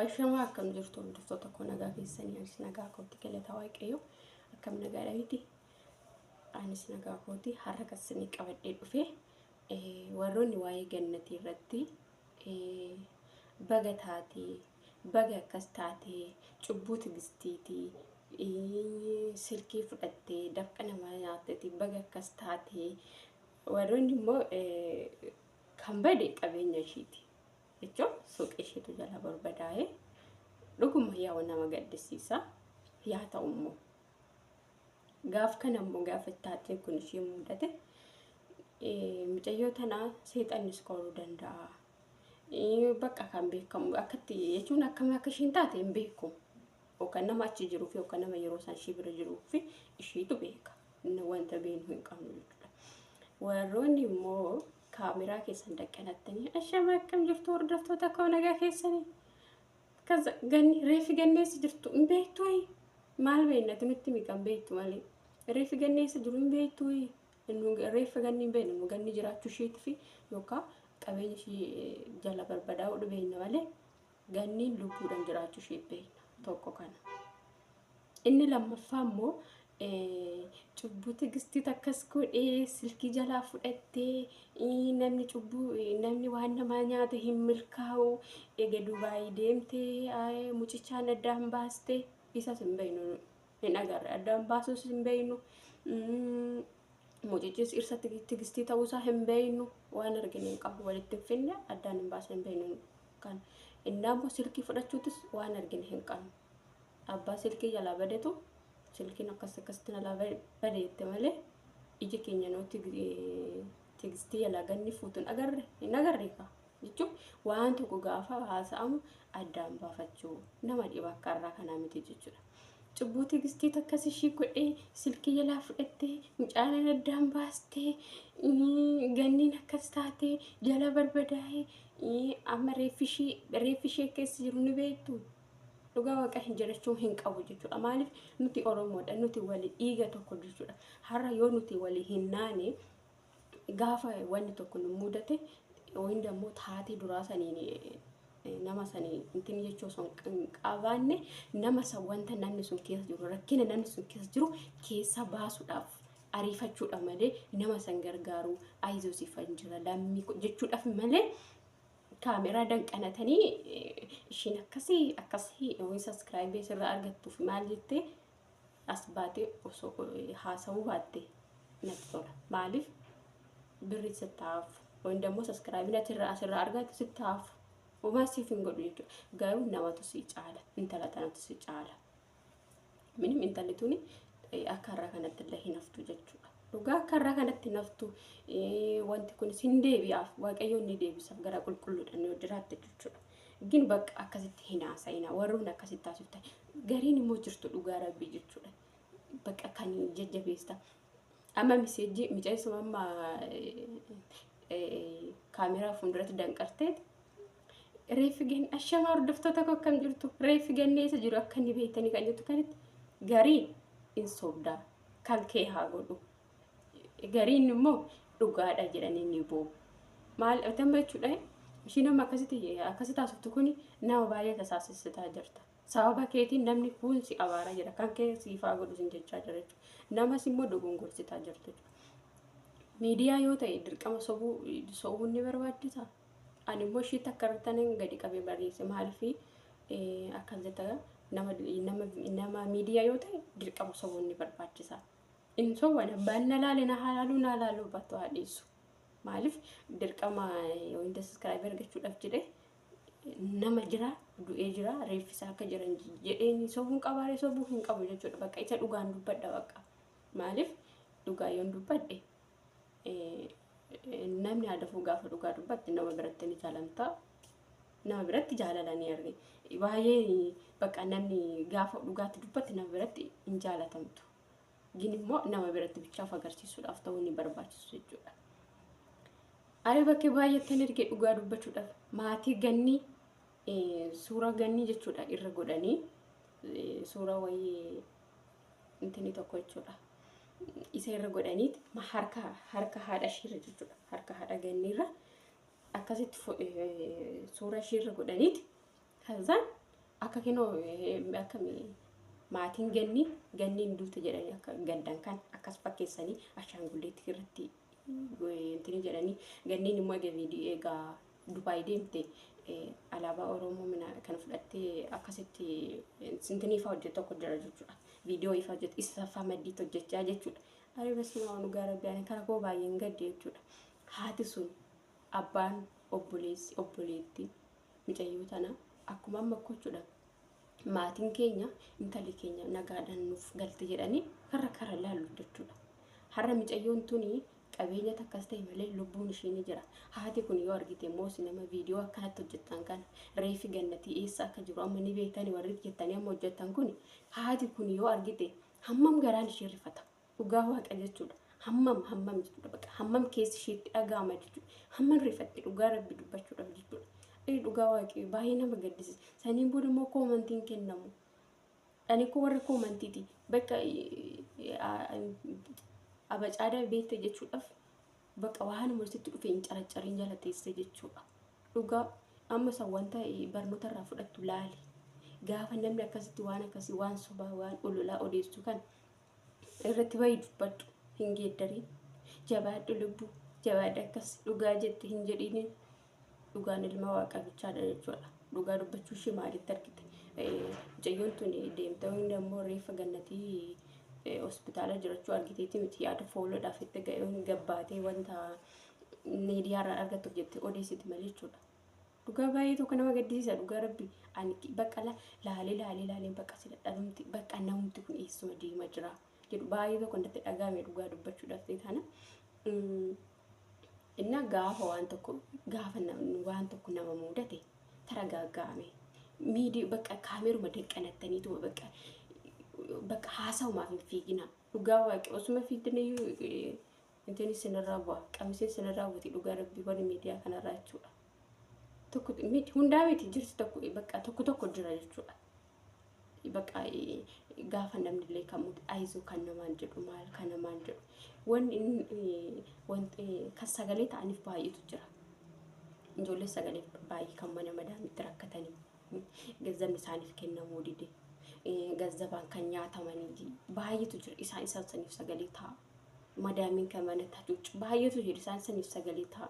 Ashama akkam jirtu hordoftoota koo nagaa keessanii anis nagaa kootti galata waaqayyo akkam nagaa dhaabiti anis nagaa kootti har'a kasanii qabadhee dhufe warroonni waa'ee gannatii irratti baga taatee baga akkas taatee cubbuu tigistiitii silkii fudhattee dafqa namaa nyaattee baga akkas taatee warroonni immoo kan bade qabeenya ishiiti. Jechuun suuqii isheetu jala barbadaa'e dhuguma yaa nama gaddisiisa yaa ta'u immoo gaaf kana immoo gaafa taatee kun ishee mudate mucayyoo tanaa seexannis koruu danda'a. Bakka kan beekamu akkatti jechuun akkam akka ishiin taate hin beeku. Yookaan nama achi jiruu fi yookaan nama yeroo isaan ishee bira jiruu fi isheetu beeka. Wanta beenu hin qabnu jechuudha. Warroonni immoo kaameraa keessan daqqanattanii ashama akkam jirtu hordoftoota koo nagaa keessanii kaza ganni reefi ganneessa jirtu hin beektu maal beennati nutti miqan beektu malee reefi ganneessa jiru hin beektu reefi ganni hin beeknu nu ganni jiraachuu isheetii fi yookaan qabeenya ishee jala barbadaa'uu dhibeenna malee ganniin lubbuudhaan jiraachuu ishee beekna tokko kana. Inni lammaffaa immoo cubbuu tigistii takkas godhee silkii jalaa fudhattee namni cubbuu namni waan namaa nyaate hin milkaa'u eega Dubaay deemtee mucichaan addaan baastee isas hin beeknu hin agarre addaan baasuus hin beeknu mucichis irsa tigistii ta'uusaa hin beeknu waan arginu hin qabu walitti finne addaan hin baasne hin beeknu kan inni ammoo silkii fudhachuutis waan arginu hin qabnu abbaa silkii jalaa badetu silkiin akkasitti nalaa badeette malee ija keenya nuti tigistii jalaa ganni fuutuun hin agarre ka jechuun waan tokko gaafa haasa'amu addaan baafachuu nama dhiba akka irraa kanaa miti jechuudha. Cubbuu tigistii takkas ishii godhee silkii jalaa fudhattee mucaan addaan baastee ganniin akkas taatee jala barbadaa'ee amma reeffi ishee keessa jiru ni beektu. Dhugaa waaqa hin jedhachuun hin qabu jechuudha. Maaliif nuti Oromoodha nuti walii dhiiga tokko jechuudha. Har'a yoo nuti walii hin naane gaafa wanni tokko nu mudate wayinda immoo taatee duraa saniin nama sanii intin jechuu osoo hin qabaanne nama san wanta namni sun keessa jiru rakkina namni sun keessa jiru keessa baasuudhaaf ariifachuudha malee nama san gargaaru ayizoosifan jira lammii jechuudhaaf malee kaameraa danqanatanii ishiin akkasii subscribe irraa argattuuf maal jettee as baatee osoo haasawuu baatte natti tola. Maaliif birri sittaaf wanda immoo subscribe asirraa argatu sittaaf uumaa siif hin godhu jechuudha. Garuu namatu si caala intala tanatu si caala. Minim intalli tuni akka irraa kanatti illee hin haftu jechuudha. Dhugaa akka irraa kanatti naftu wanti kun sin deebi'aaf waaqayyoon ni deebisaaf gara qulqulluudhaan yoo jiraatte jechuudha. Gin bakka akkasitti hin haasa'ina warroon akkasitti taasifta gariin immoo jirtu dhugaa rabbii jechuudha. Bakka kan jajjabeessa amma miseejii miceessuma amma kaameraa fuulduratti danqarteet reeffi gan ashama hordoftoota koo akkam jirtu reeffi ganneessa jiru akka inni beektanii kan jettu kanitti gariin hin sobdaa kan kee haa godhu. Gariin immoo dhugaadha jedhanii ni boo'u. Maal ta'ama jechuudha? Ishiin amma akkasitti taasiftu kun nama baay'ee tasaasisaa jirta. Sababa keetiin namni kun si abaaraa jira kan kee siifaa godhu sin jechaa jira jechuudha. Namas immoo dogongorsitaa jirtu jechuudha. Miidiyaa yoo ta'e dirqama sobuun ni barbaachisa. Ani immoo ishii takka irratti gadi qabee barreesse maaliif akkas jetta nama miidiyaa yoo ta'e dirqama sobuun ni barbaachisa. In so wana banna laale na halaaluu battu haadhisu. Maaliif dirqama yoo inta subscriber argachuudhaaf jedhe nama jira du'ee jira reeffisaa akka jiran jedheen sobuun qabaaree sobuu hin qabu jechuudha. Bakka isa dhugaan dubbadha bakka. Maaliif dhugaa yoon dubbadhe namni haadafuu gaafa dhugaa dubbatti nama biratti ni jaalamta. Nama biratti jaalalanii arge. Baay'ee bakka namni gaafa dhugaatti dubbatti nama biratti hin jaalatamtu. Gin immoo nama biratti bichaaf agarsiisuudhaaf ta'uu ni barbaachisu jechuudha. Ari bakkee baay'eetti ergee dhugaa dubbachuudhaaf maatii ganni suuraa ganni jechuudha irra godhanii suuraa wayii intini tokko jechuudha. Isa irra godhaniit harka haadha ishirra jechuudha. Harka haadha ganniirra akkasitti suuraa ishirra godhaniit kazaan akka kinoo akkamii maatiin ganni hinduutu jedhanii akka gaddan kan akkas fakkeessanii ashaangulleetti irratti intini jedhanii ganniin immoo egaa Dubaay deemte alaabaa Oromoo mina kan fudhattee akkasitti intini ifa hojjetu tokko jira jechuudha. Viidiyoo ifa hojjetu isa saffaa maddiitti hojjechaa jechuudha. Ari basuma nu gaara biyaan kana koo baay'een gadde jechuudha. Haati sun abbaan obboleetti mucayyoo tana akkuma amma jechuudha. Maatiin keenya intalli keenya nagaadhaan nuuf galte jedhanii karra laalu jechuudha. Har'a mucayyoon tuni qabeenya takkas ta'e malee lubbuun ishee ni jira. Haati kun yoo argite immoo nama viidiyoo akkanatti hojjetan kana reefi gannatii eessa akka jiru amma ni beektani warri jettanii amma hojjetan kun haati kun yoo argite hammam garaan ishee rifata. Dhugaa waaqa jechuudha. Hammam jechuudha bakka hammam keessi isheetti dhaga'ama jechuudha. Hammam rifatti dhugaa rabbi dubbachuudhaaf jechuudha. Dhugaa waaqi baay'ee nama gaddisiisa. Saniin booda immoo koomantiin kennamu. Ani ko warra koomantiiti bakka abacaada beekte jechuudhaaf bakka waan mursitti dhufe hin caracariin jala teesse jechuudha. Dhugaa amma san wanta barnoota irraa fudhattu laali. Gaafa namni akkasitti waan akkasii waan sobaa waan ololaa odeessu kan irratti baay'ee dubbadhu hin geeddariin jabaadhu lubbuu jabaadha akkas dhugaa jette hin jedhiin dhugaan ilma waaqaa bichaadha jechuudha. Dhugaa dubbachuu ishee maalitti argite? Mucayyoon tun deemtee hundi ammoo reeffa gannatii hospitaala jirachuu argiteetti miti yaada fooloodhaaf itti gabbaatee wanta miidiyaarraa argattuuf jettee odeessiti malee jechuudha. Dhugaa baay'ee tokko nama gaddisiisa dhugaa rabbi ani bakka laalee bakka si dadhabamti bakka namumti kun eessuma deema jira jedhu baay'ee tokko ndatti dhagaame dhugaa dubbachuudhaaf ta'e kana. Inna gaafa waan tokko nama mudate taragaaggaame miidii bakka kaameruma deqqanattaniitu bakka haasa'umaaf hin fiigina. Dhugaa waaqi osuma fiigdanii intini sinirraa bu'a qamiseen sinirraa buuti dhugaa rabbi wani miidiyaa kanarraa jechuudha. Hundaa miti jirti tokko jira jechuudha. Bakka gaafa namni illee kan mutu aayizoo kan namaan jedhu maal kan namaan jedhu wanti kan sagalee ta'aniif baay'eetu jira. Ijoollee sagalee baay'ee kan mana madaamitti rakkatanii gazzabni isaaniif kennamuu dide gazzabaan kan nyaatamanii baay'eetu jira. Isaan saniif sagalee ta'a. Madaamiin kan mana taa'uucu baay'eetu jira. Isaan saniif sagalee ta'a.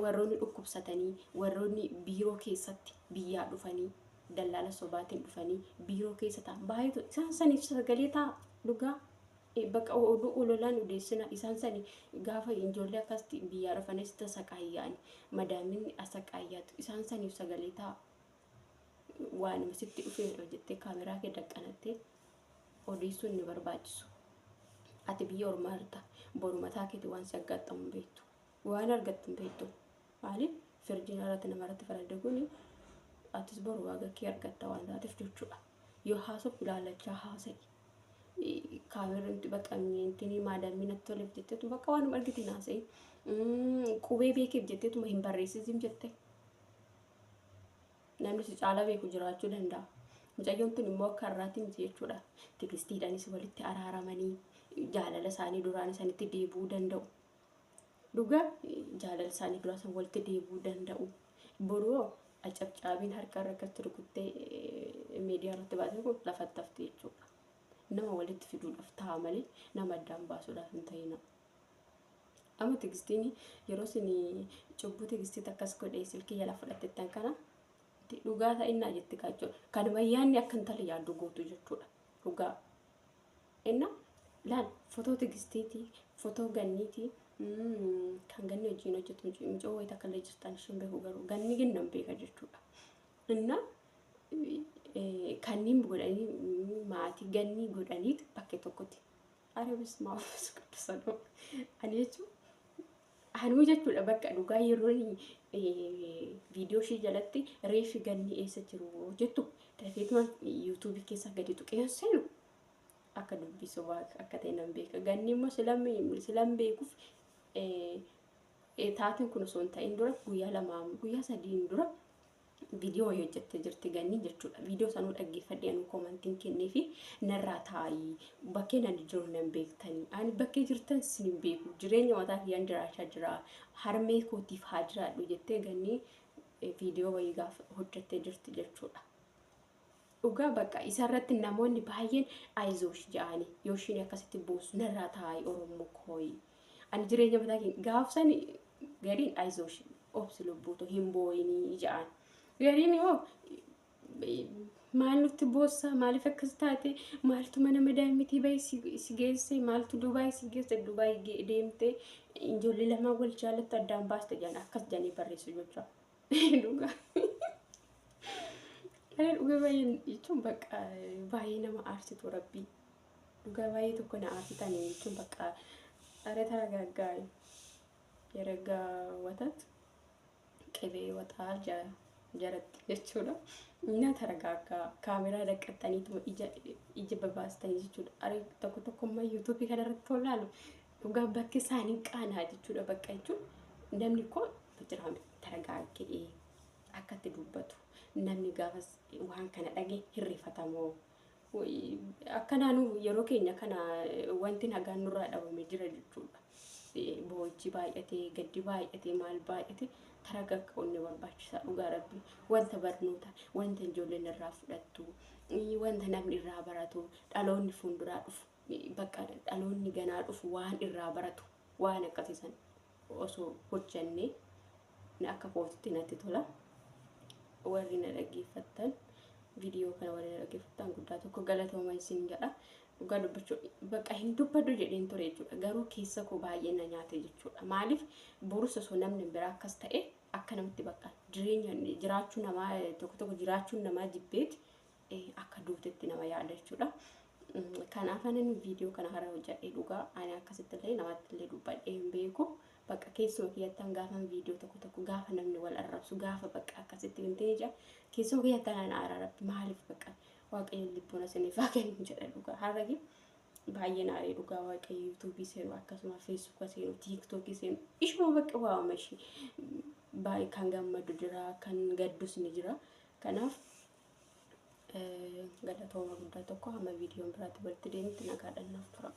Warroonni dhukkubsatanii warroonni biiroo keessatti biyyaa dhufanii dallaala sobaatiin dhufanii biiroo keessa ta'an baay'eetu isaan saniif sagalee ta'a. Dhugaa bakka oduu ololaan odeessina isaan sanii gaafa ijoollee akkasitti biyyaa dhufanis tasaqaayyaan madaamiin asaqaayyaatu isaan saniif sagalee ta'a. Waan masitti dhufee jettee kaameraa kee daqqanattee odeessuun ni barbaachisu. Ati biyya ormaa irta boru mataa keetii waan si aggaxxamu beektu waan argattu beektu maaliif firdiin irratti namarratti faradde kuni atis boru waaqa kee argatta waan taateef jechuudha. Yoo haasoftu ilaalachaa haasa'i kaameraan bakka intini maadaamiin natti toleef jetteetu bakka waan argite haasa'i qubee beekeef jetteetu hin barreessisin jette. Namni si caalaa beeku jiraachuu danda'a. Mucayyoon tun immoo akka irraatti miti jechuudha. Tigistiidhaanis walitti araaramanii jaalala isaanii duraan isaanitti deebi'uu danda'u. Dhugaa jaalala isaanii duraan isaan walitti deebi'uu danda'u. Boroo acabcaabiin harka irra akkatti rukuttee miidiyaa irratti baatee kun lafatti hafte jechuudha. Nama walitti fiduudhaaf ta'a malee nama addaan baasuudhaaf hin ta'ina. Amma tigistiin yeroo isin cubbuu tigistiitti akkas godhee silkii jala fudhattettan kana dhugaa ta'innaa jetti jechuudha. Kan wayyaanni akka hin talle yaaddu gootu jechuudha. Dhugaa. Inna laal footoo tigistiitii footoo ganniitii kan ganni wajjin hojjetu mucoo wayita akka illee jirtan isheen beeku garuu ganni ginnan beeka jechuudha. Inna kanniin godhanii maatii ganni godhaniit bakkee tokkotti. Arabis maafis quddusanoo. Ani jechuudha. Hanuu jechuudha bakka dhugaa yeroo viidiyoo ishee jalatti reefi ganni eessa jiru jettu dafeetuma yuutuubii keessa gadi tuqee seenu akka dubbisu akka ta'e nan beeka. Ganni immoo silan beekuuf taatiin kun osoo hin ta'in dura guyyaa sadiin dura viidiyoo hojjettee jirti ganni jechuudha. Viidiyoo sanuu dhaggeeffadhee anu koomantiin kennee fi narraa taa'ii bakkee nan jiru nan beektanii. Ani bakkee jirtan sin beeku jireenya mataa kiyyaan jiraachaa jira harmee kootiif haa jiraadhu jettee ganni viidiyoo wayii gaafa hojjettee jirti jechuudha. dhugaa bakka isarratti namoonni baay'een aizoosh jedhani yoo ishiin akkasitti buusu narraa taa'ee oromoo kooyi ani jireenya mataa keenya gaafsan gariin aizoosh obsi lubbuutu hin booyinii jedhan gariin yoo maal nutti boossa maaliif akkas taate maaltu mana madaamitii bayi si geesse maaltu Dubaay si geesse Dubaay deemte ijoollee lama wal jaallattu addaan baaste jedhan akkas jedhanii barreessu jechuudha dhugaa. Dhugaa baay'ee jechuun bakka baay'ee nama aarsitu rabbii dhugaa baay'ee tokko na aarsitanii jechuun bakka arata ragaggaa yeraggaa watat qebee wataa jaratti jechuudha. Nyaata ragaggaa kaameraa dhaqqattaniitu ija babaastanii jechuudha. Ari tokko tokkommaa yuutuubii kanarratti olaalu dhugaa bakki isaanii qaanaa jechuudha bakka jechuun namni koo jiraame taragaagee akkatti dubbatu. Namni gaafas waan kana dhage hirrifatamoo akkanaanu yeroo keenya kana wanti nagaan nurraa dhabame jira jechuudha. Boo'ichi baay'atee gaddi baay'atee maal baay'atee taragaggaa onni barbaachisaa dhugaa rabbii wanta barnoota wanta ijoolleen irraa fudhattu wanta namni irraa baratu dhaloonni fuulduraa dhufu bakka dhaloonni ganaa dhufu waan irraa baratu waan akkasiisan osoo hojjannee akka kootitti natti tola. Warri na dhaggeeffattan viidiyoo kana warri na dhaggeeffattan guddaa tokko galatooma isin jedha. Dhugaa dubbachuu bakka hin dubbadhu jedheen ture jechuudha. Garuu keessa koo baay'ee na nyaate jechuudha. Maaliif borusa osoo namni biraa akkas ta'e akka namatti bakka jireenya jiraachuu namaa tokko jiraachuun namaa jibbeeti akka duutetti nama yaada jechuudha. Kanaaf ani viidiyoo kana hara hojjedhee dhugaa ani akkasitti illee namatti illee dubbadhee hin beeku. Bakka keessuma kiyyattan gaafa viidiyoo tokko gaafa namni wal arrabsu gaafa bakka akkasitti hin teeja keessuma kiyyattan ana arrabbi maaliif bakka waaqayyoon lubbuun asiniif haa kennu jedha dhugaa harragi baay'ee naaree dhugaa waaqayyo yuutuubii seenu akkasuma feesbuuka seenu tiiktookii seenu ishuma bakka waamama ishii baay'ee kan gammadu jira kan gaddus ni jira. Kanaaf galatooma guddaa tokko hamma viidiyoon biraatti walitti deemti nagaadhaan naaf tura.